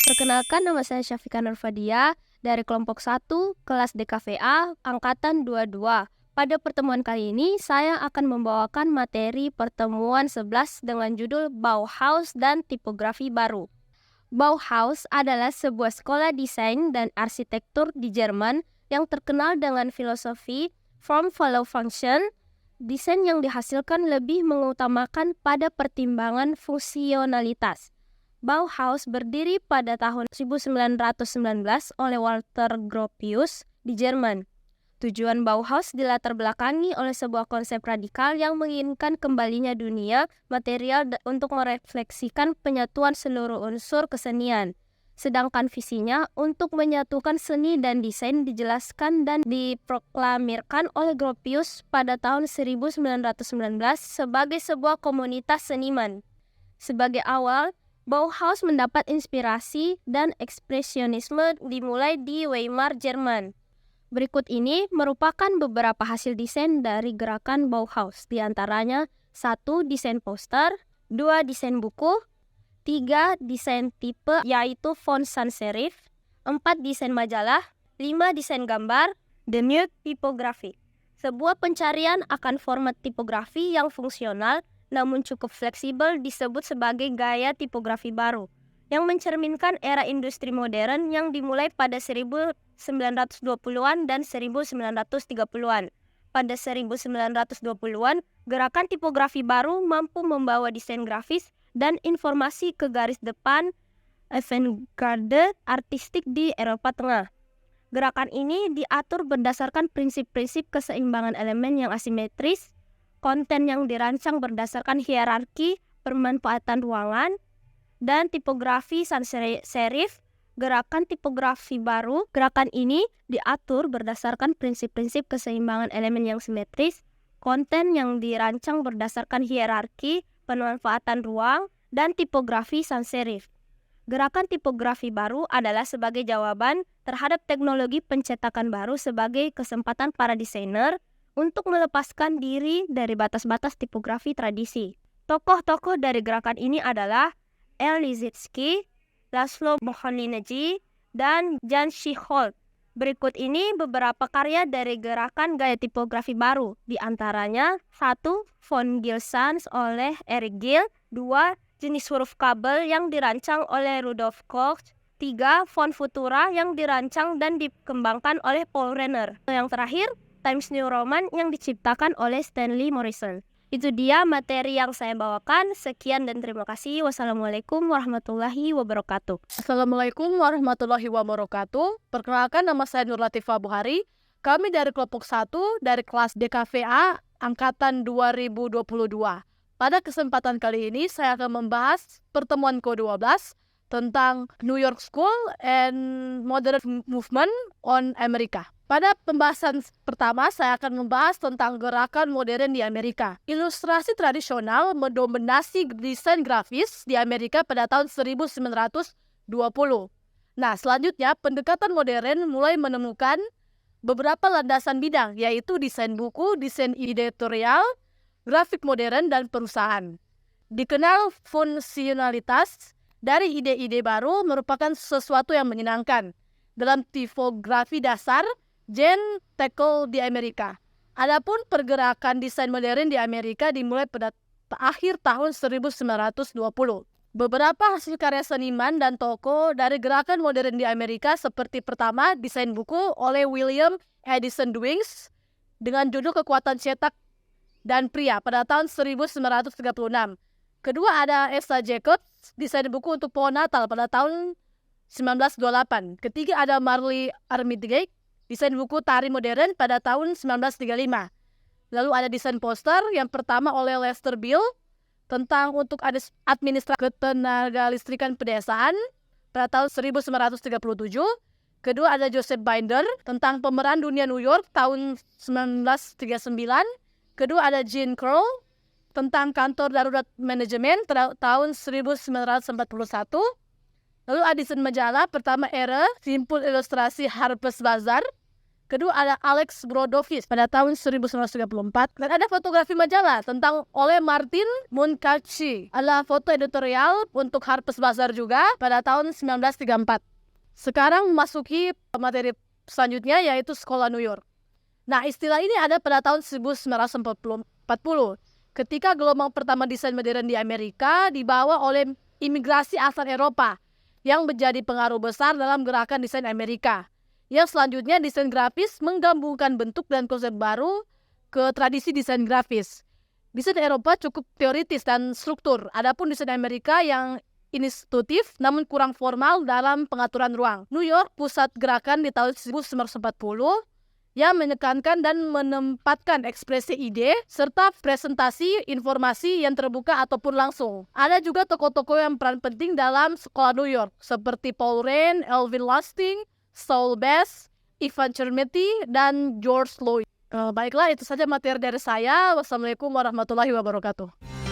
Perkenalkan, nama saya Syafika Nurfadia dari kelompok 1 kelas DKVA angkatan 22. Pada pertemuan kali ini saya akan membawakan materi pertemuan 11 dengan judul Bauhaus dan Tipografi Baru. Bauhaus adalah sebuah sekolah desain dan arsitektur di Jerman yang terkenal dengan filosofi form follow function. Desain yang dihasilkan lebih mengutamakan pada pertimbangan fungsionalitas. Bauhaus berdiri pada tahun 1919 oleh Walter Gropius di Jerman. Tujuan Bauhaus dilatar belakangi oleh sebuah konsep radikal yang menginginkan kembalinya dunia material untuk merefleksikan penyatuan seluruh unsur kesenian. Sedangkan visinya untuk menyatukan seni dan desain dijelaskan dan diproklamirkan oleh Gropius pada tahun 1919 sebagai sebuah komunitas seniman. Sebagai awal, Bauhaus mendapat inspirasi dan ekspresionisme dimulai di Weimar, Jerman. Berikut ini merupakan beberapa hasil desain dari gerakan Bauhaus, di antaranya 1. Desain poster, 2. Desain buku, 3. Desain tipe yaitu font sans serif, 4. Desain majalah, 5. Desain gambar, the new typography. Sebuah pencarian akan format tipografi yang fungsional namun cukup fleksibel disebut sebagai gaya tipografi baru, yang mencerminkan era industri modern yang dimulai pada 1920-an dan 1930-an. Pada 1920-an, gerakan tipografi baru mampu membawa desain grafis dan informasi ke garis depan avant-garde artistik di Eropa Tengah. Gerakan ini diatur berdasarkan prinsip-prinsip keseimbangan elemen yang asimetris, konten yang dirancang berdasarkan hierarki permanfaatan ruangan, dan tipografi sans serif. Gerakan tipografi baru, gerakan ini diatur berdasarkan prinsip-prinsip keseimbangan elemen yang simetris, konten yang dirancang berdasarkan hierarki pemanfaatan ruang, dan tipografi sans serif. Gerakan tipografi baru adalah sebagai jawaban terhadap teknologi pencetakan baru sebagai kesempatan para desainer untuk melepaskan diri dari batas-batas tipografi tradisi. Tokoh-tokoh dari gerakan ini adalah L. Lissitzky, Laszlo Moholy-Nagy, dan Jan Schichold. Berikut ini beberapa karya dari gerakan gaya tipografi baru, di antaranya 1. Von Gill-Sans oleh Eric Gill, 2. Jenis huruf kabel yang dirancang oleh Rudolf Koch, 3. Font Futura yang dirancang dan dikembangkan oleh Paul Renner. Yang terakhir, Times New Roman yang diciptakan oleh Stanley Morrison. Itu dia materi yang saya bawakan. Sekian dan terima kasih. Wassalamualaikum warahmatullahi wabarakatuh. Assalamualaikum warahmatullahi wabarakatuh. Perkenalkan, nama saya Nur Latifah Buhari. Kami dari kelompok 1 dari kelas DKVA angkatan 2022. Pada kesempatan kali ini saya akan membahas pertemuan ke-12 tentang New York School and Modern Movement on America. Pada pembahasan pertama, saya akan membahas tentang gerakan modern di Amerika. Ilustrasi tradisional mendominasi desain grafis di Amerika pada tahun 1920. Nah, selanjutnya pendekatan modern mulai menemukan beberapa landasan bidang, yaitu desain buku, desain editorial, grafik modern, dan perusahaan. Dikenal fungsionalitas dari ide-ide baru merupakan sesuatu yang menyenangkan. Dalam tipografi dasar, Jen tackle di Amerika. Adapun pergerakan desain modern di Amerika dimulai pada akhir tahun 1920. Beberapa hasil karya seniman dan tokoh dari gerakan modern di Amerika seperti pertama, desain buku oleh William Addison Dewings dengan judul Kekuatan Cetak dan Pria pada tahun 1936. Kedua ada Asa Jacobs, desain buku untuk pohon Natal pada tahun 1928. Ketiga ada Marley Armitage, desain buku tari modern pada tahun 1935. Lalu ada desain poster yang pertama oleh Lester Bill tentang untuk administrasi ketenagalistrikan pedesaan pada tahun 1937. Kedua ada Joseph Binder tentang pemeran dunia New York tahun 1939. Kedua ada Jean Kroll tentang kantor darurat manajemen tahun 1941. Lalu ada desain majalah pertama era simpul ilustrasi Harper's Bazaar Kedua ada Alex Brodowitz pada tahun 1934. Dan ada fotografi majalah tentang oleh Martin Munkachi. Adalah foto editorial untuk Harper's Bazaar juga pada tahun 1934. Sekarang memasuki materi selanjutnya yaitu sekolah New York. Nah, istilah ini ada pada tahun 1940 ketika gelombang pertama desain modern di Amerika dibawa oleh imigrasi asal Eropa yang menjadi pengaruh besar dalam gerakan desain Amerika. Yang selanjutnya desain grafis menggabungkan bentuk dan konsep baru ke tradisi desain grafis. Desain Eropa cukup teoritis dan struktur, adapun desain Amerika yang institutif namun kurang formal dalam pengaturan ruang. New York pusat gerakan di tahun 1940 yang menekankan dan menempatkan ekspresi ide serta presentasi informasi yang terbuka ataupun langsung. Ada juga tokoh-tokoh yang peran penting dalam sekolah New York seperti Paul Rand, Elvin Lustig, Saul Bass, Ivan Chermety, dan George Lloyd. Baiklah, itu saja materi dari saya. Wassalamualaikum warahmatullahi wabarakatuh.